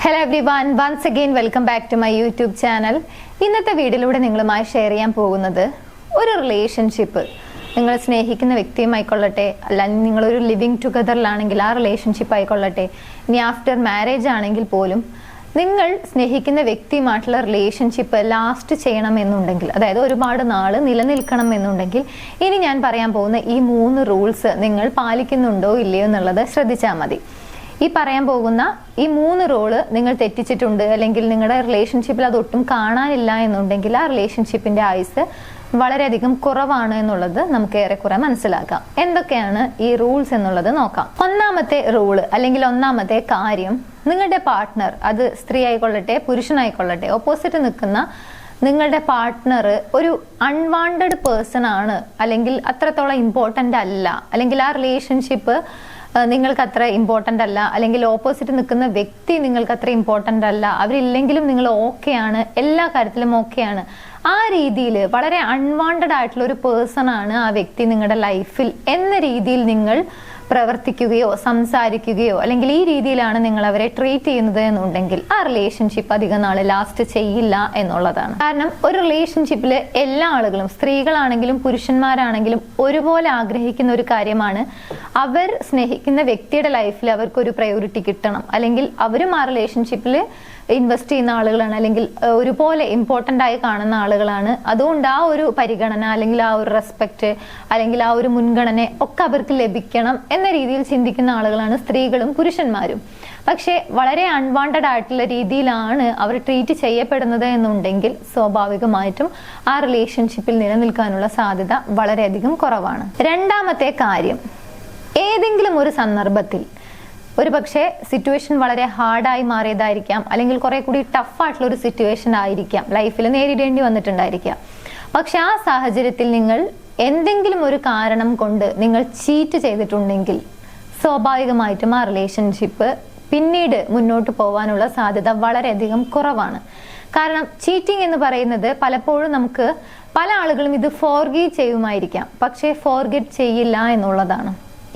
Hello everyone, once again welcome back to my YouTube channel. ഇന്നത്തെ വീഡിയോയിലൂടെ നിങ്ങളുമായി share ചെയ്യാൻ പോകുന്നത് ഒരു റിലേഷൻഷിപ്പ് നിങ്ങൾ സ്നേഹിക്കുന്ന വ്യക്തിയുമായിക്കൊള്ളട്ടെ, അല്ലെങ്കിൽ നിങ്ങളൊരു ലിവിങ് ടുഗദറിലാണെങ്കിൽ ആ റിലേഷൻഷിപ്പ് ആയിക്കൊള്ളട്ടെ, ഇനി ആഫ്റ്റർ മാരേജ് ആണെങ്കിൽ പോലും നിങ്ങൾ സ്നേഹിക്കുന്ന വ്യക്തിയുമായിട്ടുള്ള റിലേഷൻഷിപ്പ് ലാസ്റ്റ് ചെയ്യണമെന്നുണ്ടെങ്കിൽ, അതായത് ഒരുപാട് നാൾ നിലനിൽക്കണം എന്നുണ്ടെങ്കിൽ ഇനി ഞാൻ പറയാൻ പോകുന്ന ഈ 3 റൂൾസ് നിങ്ങൾ പാലിക്കുന്നുണ്ടോ ഇല്ലയോ എന്നുള്ളത് ശ്രദ്ധിച്ചാൽ മതി. ഈ പറയാൻ പോകുന്ന ഈ 3 റൂള് നിങ്ങൾ തെറ്റിച്ചിട്ടുണ്ട്, അല്ലെങ്കിൽ നിങ്ങളുടെ റിലേഷൻഷിപ്പിൽ അതൊട്ടും കാണാനില്ല എന്നുണ്ടെങ്കിൽ ആ റിലേഷൻഷിപ്പിന്റെ ആയുസ് വളരെയധികം കുറവാണ് എന്നുള്ളത് നമുക്ക് ഏറെക്കുറെ മനസ്സിലാക്കാം. എന്തൊക്കെയാണ് ഈ റൂൾസ് എന്നുള്ളത് നോക്കാം. ഒന്നാമത്തെ റൂള് അല്ലെങ്കിൽ ഒന്നാമത്തെ കാര്യം, നിങ്ങളുടെ പാർട്ട്ണർ, അത് സ്ത്രീ ആയിക്കൊള്ളട്ടെ പുരുഷനായിക്കൊള്ളട്ടെ, ഓപ്പോസിറ്റ് നിൽക്കുന്ന നിങ്ങളുടെ പാർട്ട്ണർ ഒരു അൺവാണ്ടഡ് പേഴ്സൺ ആണ്, അല്ലെങ്കിൽ അത്രത്തോളം ഇമ്പോർട്ടൻ്റ് അല്ല, അല്ലെങ്കിൽ ആ റിലേഷൻഷിപ്പ് നിങ്ങൾക്ക് അത്ര ഇമ്പോർട്ടൻ്റ് അല്ല, അല്ലെങ്കിൽ ഓപ്പോസിറ്റ് നിൽക്കുന്ന വ്യക്തി നിങ്ങൾക്ക് അത്ര ഇമ്പോർട്ടൻ്റ് അല്ല, അവരില്ലെങ്കിലും നിങ്ങൾ ഓക്കെയാണ്, എല്ലാ കാര്യത്തിലും ഓക്കെയാണ്, ആ രീതിയിൽ വളരെ അൺവാണ്ടഡ് ആയിട്ടുള്ള ഒരു പേഴ്സൺ ആണ് ആ വ്യക്തി നിങ്ങളുടെ ലൈഫിൽ എന്ന രീതിയിൽ നിങ്ങൾ പ്രവർത്തിക്കുകയോ സംസാരിക്കുകയോ അല്ലെങ്കിൽ ഈ രീതിയിലാണ് നിങ്ങൾ അവരെ ട്രീറ്റ് ചെയ്യുന്നത് എന്നുണ്ടെങ്കിൽ ആ റിലേഷൻഷിപ്പ് അധികം നാളെ ലാസ്റ്റ് ചെയ്യില്ല എന്നുള്ളതാണ്. കാരണം ഒരു റിലേഷൻഷിപ്പിൽ എല്ലാ ആളുകളും, സ്ത്രീകളാണെങ്കിലും പുരുഷന്മാരാണെങ്കിലും ഒരുപോലെ ആഗ്രഹിക്കുന്ന ഒരു കാര്യമാണ് അവർ സ്നേഹിക്കുന്ന വ്യക്തിയുടെ ലൈഫിൽ അവർക്കൊരു പ്രയോറിറ്റി കിട്ടണം, അല്ലെങ്കിൽ അവരും ആ റിലേഷൻഷിപ്പിൽ ഇൻവെസ്റ്റ് ചെയ്യുന്ന ആളുകളാണ്, അല്ലെങ്കിൽ ഒരുപോലെ ഇമ്പോർട്ടൻ്റ് ആയി കാണുന്ന ആളുകളാണ്. അതുകൊണ്ട് ആ ഒരു പരിഗണന അല്ലെങ്കിൽ ആ ഒരു റെസ്പെക്റ്റ് അല്ലെങ്കിൽ ആ ഒരു മുൻഗണന ഒക്കെ അവർക്ക് ലഭിക്കണം എന്ന രീതിയിൽ ചിന്തിക്കുന്ന ആളുകളാണ് സ്ത്രീകളും പുരുഷന്മാരും. പക്ഷെ വളരെ അൺവാണ്ടഡ് ആയിട്ടുള്ള രീതിയിലാണ് അവർ ട്രീറ്റ് ചെയ്യപ്പെടുന്നത് എന്നുണ്ടെങ്കിൽ സ്വാഭാവികമായിട്ടും ആ റിലേഷൻഷിപ്പിൽ നിലനിൽക്കാനുള്ള സാധ്യത വളരെയധികം കുറവാണ്. രണ്ടാമത്തെ കാര്യം, ഏതെങ്കിലും ഒരു സന്ദർഭത്തിൽ ഒരു പക്ഷേ സിറ്റുവേഷൻ വളരെ ഹാർഡായി മാറിയതായിരിക്കാം, അല്ലെങ്കിൽ കുറെ കൂടി ടഫായിട്ടുള്ള ഒരു സിറ്റുവേഷൻ ആയിരിക്കാം, ലൈഫിൽ നേരിടേണ്ടി വന്നിട്ടുണ്ടായിരിക്കാം. പക്ഷെ ആ സാഹചര്യത്തിൽ നിങ്ങൾ എന്തെങ്കിലും ഒരു കാരണം കൊണ്ട് നിങ്ങൾ ചീറ്റ് ചെയ്തിട്ടുണ്ടെങ്കിൽ സ്വാഭാവികമായിട്ടും ആ റിലേഷൻഷിപ്പ് പിന്നീട് മുന്നോട്ട് പോകാനുള്ള സാധ്യത വളരെയധികം കുറവാണ്. കാരണം ചീറ്റിംഗ് എന്ന് പറയുന്നത് പലപ്പോഴും നമുക്ക് പല ആളുകളും ഇത് ഫോർഗീവ് ചെയ്യുമായിരിക്കാം, പക്ഷേ ഫോർഗെറ്റ് ചെയ്യില്ല എന്നുള്ളതാണ്.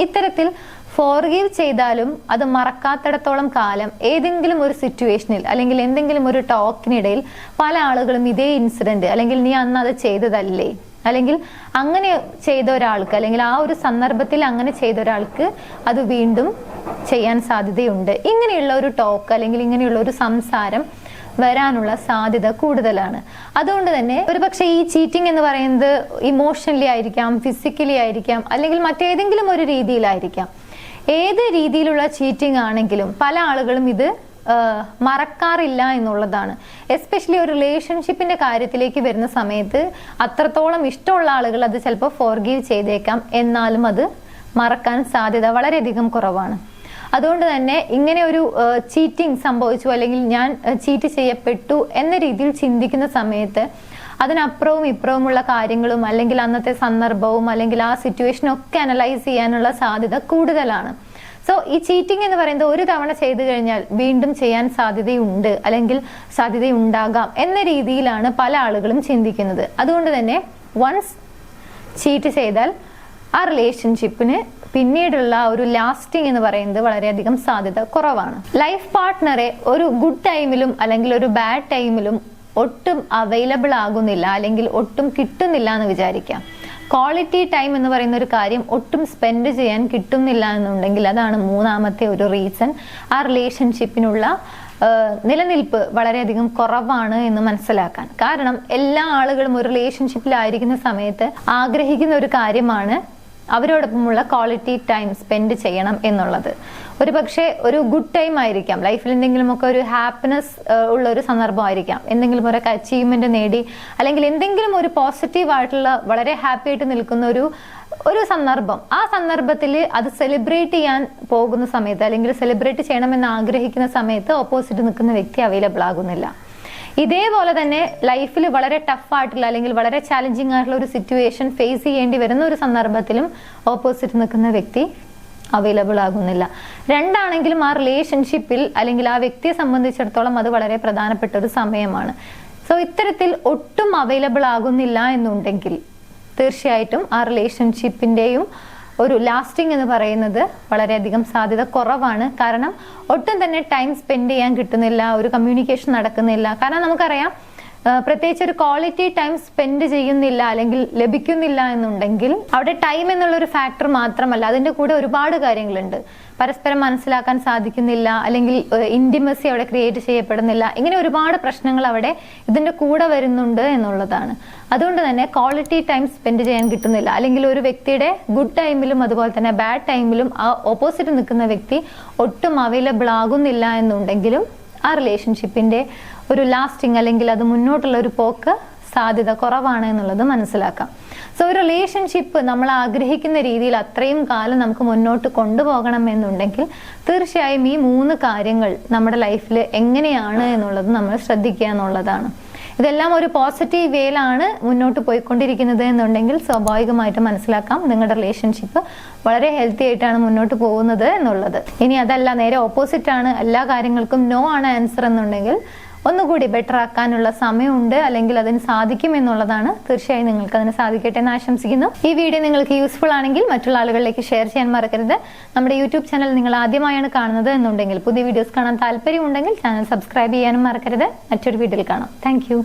ഇത്തരത്തിൽ ഫോർഗീവ് ചെയ്താലും അത് മറക്കാത്തിടത്തോളം കാലം ഏതെങ്കിലും ഒരു സിറ്റുവേഷനിൽ അല്ലെങ്കിൽ എന്തെങ്കിലും ഒരു ടോക്കിനിടയിൽ പല ആളുകളും ഇതേ ഇൻസിഡന്റ്, അല്ലെങ്കിൽ നീ അന്ന് അത് ചെയ്തതല്ലേ, അല്ലെങ്കിൽ അങ്ങനെ ചെയ്ത ഒരാൾക്ക്, അല്ലെങ്കിൽ ആ ഒരു സന്ദർഭത്തിൽ അങ്ങനെ ചെയ്ത ഒരാൾക്ക് അത് വീണ്ടും ചെയ്യാൻ സാധ്യതയുണ്ട്. ഇങ്ങനെയുള്ള ഒരു ടോക്ക് അല്ലെങ്കിൽ ഇങ്ങനെയുള്ള ഒരു സംസാരം വരാനുള്ള സാധ്യത കൂടുതലാണ്. അതുകൊണ്ട് തന്നെ ഒരുപക്ഷെ ഈ ചീറ്റിംഗ് എന്ന് പറയുന്നത് ഇമോഷണലി ആയിരിക്കാം, ഫിസിക്കലി ആയിരിക്കാം, അല്ലെങ്കിൽ മറ്റേതെങ്കിലും ഒരു രീതിയിലായിരിക്കാം. ഏത് രീതിയിലുള്ള ചീറ്റിംഗ് ആണെങ്കിലും പല ആളുകളും ഇത് മറക്കാറില്ല എന്നുള്ളതാണ്. എസ്പെഷ്യലി ഒരു റിലേഷൻഷിപ്പിന്റെ കാര്യത്തിലേക്ക് വരുന്ന സമയത്ത് അത്രത്തോളം ഇഷ്ടമുള്ള ആളുകൾ അത് ചിലപ്പോൾ ഫോർഗീവ് ചെയ്തേക്കാം, എന്നാലും അത് മറക്കാൻ സാധ്യത വളരെയധികം കുറവാണ്. അതുകൊണ്ട് തന്നെ ഇങ്ങനെ ഒരു ചീറ്റിംഗ് സംഭവിച്ചു, അല്ലെങ്കിൽ ഞാൻ ചീറ്റ് ചെയ്യപ്പെട്ടു എന്ന രീതിയിൽ ചിന്തിക്കുന്ന സമയത്ത് അതിനപ്പുറവും ഇപ്പുറവുമുള്ള കാര്യങ്ങളും അല്ലെങ്കിൽ അന്നത്തെ സന്ദർഭവും അല്ലെങ്കിൽ ആ സിറ്റുവേഷനും ഒക്കെ അനലൈസ് ചെയ്യാനുള്ള സാധ്യത കൂടുതലാണ്. സോ ഈ ചീറ്റിംഗ് എന്ന് പറയുന്നത് ഒരു തവണ ചെയ്തു കഴിഞ്ഞാൽ വീണ്ടും ചെയ്യാൻ സാധ്യതയുണ്ട്, അല്ലെങ്കിൽ സാധ്യതയുണ്ടാകാം എന്ന രീതിയിലാണ് പല ആളുകളും ചിന്തിക്കുന്നത്. അതുകൊണ്ട് തന്നെ വൺസ് ചീറ്റ് ചെയ്താൽ ആ റിലേഷൻഷിപ്പിന് പിന്നീടുള്ള ഒരു ലാസ്റ്റിംഗ് എന്ന് പറയുന്നത് വളരെയധികം സാധ്യത കുറവാണ്. ലൈഫ് പാർട്ട്ണറെ ഒരു ഗുഡ് ടൈമിലും അല്ലെങ്കിൽ ഒരു ബാഡ് ടൈമിലും ഒട്ടും അവൈലബിൾ ആകുന്നില്ല, അല്ലെങ്കിൽ ഒട്ടും കിട്ടുന്നില്ല എന്ന് വിചാരിക്കാം. ക്വാളിറ്റി ടൈം എന്ന് പറയുന്ന ഒരു കാര്യം ഒട്ടും സ്പെൻഡ് ചെയ്യാൻ കിട്ടുന്നില്ല എന്നുണ്ടെങ്കിൽ അതാണ് മൂന്നാമത്തെ ഒരു റീസൺ. ആ റിലേഷൻഷിപ്പിനുള്ള നിലനിൽപ്പ് വളരെയധികം കുറവാണ് എന്ന് മനസ്സിലാക്കാൻ. കാരണം എല്ലാ ആളുകളും ഒരു റിലേഷൻഷിപ്പിലായിരിക്കുന്ന സമയത്ത് ആഗ്രഹിക്കുന്ന ഒരു കാര്യമാണ് അവരോടൊപ്പമുള്ള ക്വാളിറ്റി ടൈം സ്പെൻഡ് ചെയ്യണം എന്നുള്ളത്. ഒരു പക്ഷേ ഒരു ഗുഡ് ടൈം ആയിരിക്കാം, ലൈഫിൽ എന്തെങ്കിലുമൊക്കെ ഒരു ഹാപ്പിനെസ് ഉള്ള ഒരു സന്ദർഭമായിരിക്കാം, എന്തെങ്കിലും ഒരു അച്ചീവ്മെന്റ് നേടി അല്ലെങ്കിൽ എന്തെങ്കിലും ഒരു പോസിറ്റീവ് ആയിട്ടുള്ള വളരെ ഹാപ്പി ആയിട്ട് നിൽക്കുന്ന ഒരു സന്ദർഭം, ആ സന്ദർഭത്തിൽ അത് സെലിബ്രേറ്റ് ചെയ്യാൻ പോകുന്ന സമയത്ത് അല്ലെങ്കിൽ സെലിബ്രേറ്റ് ചെയ്യണമെന്ന് ആഗ്രഹിക്കുന്ന സമയത്ത് ഓപ്പോസിറ്റ് നിൽക്കുന്ന വ്യക്തി അവൈലബിൾ ആകുന്നില്ല. ഇതേപോലെ തന്നെ ലൈഫിൽ വളരെ ടഫായിട്ടുള്ള അല്ലെങ്കിൽ വളരെ ചാലഞ്ചിങ് ആയിട്ടുള്ള ഒരു സിറ്റുവേഷൻ ഫേസ് ചെയ്യേണ്ടി വരുന്ന ഒരു സന്ദർഭത്തിലും ഓപ്പോസിറ്റ് നിൽക്കുന്ന വ്യക്തി അവൈലബിൾ ആകുന്നില്ല. രണ്ടാണെങ്കിലും ആ റിലേഷൻഷിപ്പിൽ അല്ലെങ്കിൽ ആ വ്യക്തിയെ സംബന്ധിച്ചിടത്തോളം അത് വളരെ പ്രധാനപ്പെട്ട ഒരു സമയമാണ്. സോ ഇത്തരത്തിൽ ഒട്ടും അവൈലബിൾ ആകുന്നില്ല എന്നുണ്ടെങ്കിൽ തീർച്ചയായിട്ടും ആ റിലേഷൻഷിപ്പിന്റെയും ഒരു ലാസ്റ്റിംഗ് എന്ന് പറയുന്നത് വളരെയധികം സാധ്യത കുറവാണ്. കാരണം ഒട്ടും തന്നെ ടൈം സ്പെൻഡ് ചെയ്യാൻ കിട്ടുന്നില്ല, ഒരു കമ്മ്യൂണിക്കേഷൻ നടക്കുന്നില്ല. കാരണം നമുക്കറിയാം, പ്രത്യേകിച്ച് ഒരു ക്വാളിറ്റി ടൈം സ്പെൻഡ് ചെയ്യുന്നില്ല അല്ലെങ്കിൽ ലഭിക്കുന്നില്ല എന്നുണ്ടെങ്കിൽ അവിടെ ടൈം എന്നുള്ളൊരു ഫാക്ടർ മാത്രമല്ല, അതിന്റെ കൂടെ ഒരുപാട് കാര്യങ്ങളുണ്ട്. പരസ്പരം മനസ്സിലാക്കാൻ സാധിക്കുന്നില്ല, അല്ലെങ്കിൽ ഇന്റിമസി അവിടെ ക്രിയേറ്റ് ചെയ്യപ്പെടുന്നില്ല. ഇങ്ങനെ ഒരുപാട് പ്രശ്നങ്ങൾ അവിടെ ഇതിന്റെ കൂടെ വരുന്നുണ്ട് എന്നുള്ളതാണ്. അതുകൊണ്ട് തന്നെ ക്വാളിറ്റി ടൈം സ്പെൻഡ് ചെയ്യാൻ കിട്ടുന്നില്ല, അല്ലെങ്കിൽ ഒരു വ്യക്തിയുടെ ഗുഡ് ടൈമിലും അതുപോലെ തന്നെ ബാഡ് ടൈമിലും ആ ഓപ്പോസിറ്റ് നിൽക്കുന്ന വ്യക്തി ഒട്ടും അവൈലബിൾ ആകുന്നില്ല എന്നുണ്ടെങ്കിലും ആ റിലേഷൻഷിപ്പിന്റെ ഒരു ലാസ്റ്റിംഗ് അല്ലെങ്കിൽ അത് മുന്നോട്ടുള്ള ഒരു പോക്ക് സാധ്യത കുറവാണ് എന്നുള്ളത് മനസ്സിലാക്കാം. സോ ഒരു റിലേഷൻഷിപ്പ് നമ്മൾ ആഗ്രഹിക്കുന്ന രീതിയിൽ അത്രയും കാലം നമുക്ക് മുന്നോട്ട് കൊണ്ടുപോകണം എന്നുണ്ടെങ്കിൽ തീർച്ചയായും ഈ 3 കാര്യങ്ങൾ നമ്മുടെ ലൈഫിൽ എങ്ങനെയാണ് എന്നുള്ളത് നമ്മൾ ശ്രദ്ധിക്കുക എന്നുള്ളതാണ്. ഇതെല്ലാം ഒരു പോസിറ്റീവ് വേയിലാണ് മുന്നോട്ട് പോയിക്കൊണ്ടിരിക്കുന്നത് എന്നുണ്ടെങ്കിൽ സ്വാഭാവികമായിട്ട് മനസ്സിലാക്കാം നിങ്ങളുടെ റിലേഷൻഷിപ്പ് വളരെ ഹെൽത്തി ആയിട്ടാണ് മുന്നോട്ട് പോകുന്നത് എന്നുള്ളത്. ഇനി അതല്ല, നേരെ ഓപ്പോസിറ്റ് ആണ്, എല്ലാ കാര്യങ്ങൾക്കും നോ ആണ് ആൻസർ എന്നുണ്ടെങ്കിൽ ഒന്നുകൂടി ബെറ്റർ ആക്കാനുള്ള സമയമുണ്ട്, അല്ലെങ്കിൽ അതിന് സാധിക്കും എന്നുള്ളതാണ്. തീർച്ചയായും നിങ്ങൾക്ക് അതിന് സാധിക്കട്ടെ എന്ന് ആശംസിക്കുന്നു. ഈ വീഡിയോ നിങ്ങൾക്ക് യൂസ്ഫുൾ ആണെങ്കിൽ മറ്റുള്ള ആളുകളിലേക്ക് ഷെയർ ചെയ്യാൻ മറക്കരുത്. നമ്മുടെ യൂട്യൂബ് ചാനൽ നിങ്ങൾ ആദ്യമായാണ് കാണുന്നത് എന്നുണ്ടെങ്കിൽ, പുതിയ വീഡിയോസ് കാണാൻ താല്പര്യമുണ്ടെങ്കിൽ ചാനൽ സബ്സ്ക്രൈബ് ചെയ്യാനും മറക്കരുത്. മറ്റൊരു വീഡിയോയിൽ കാണാം. താങ്ക്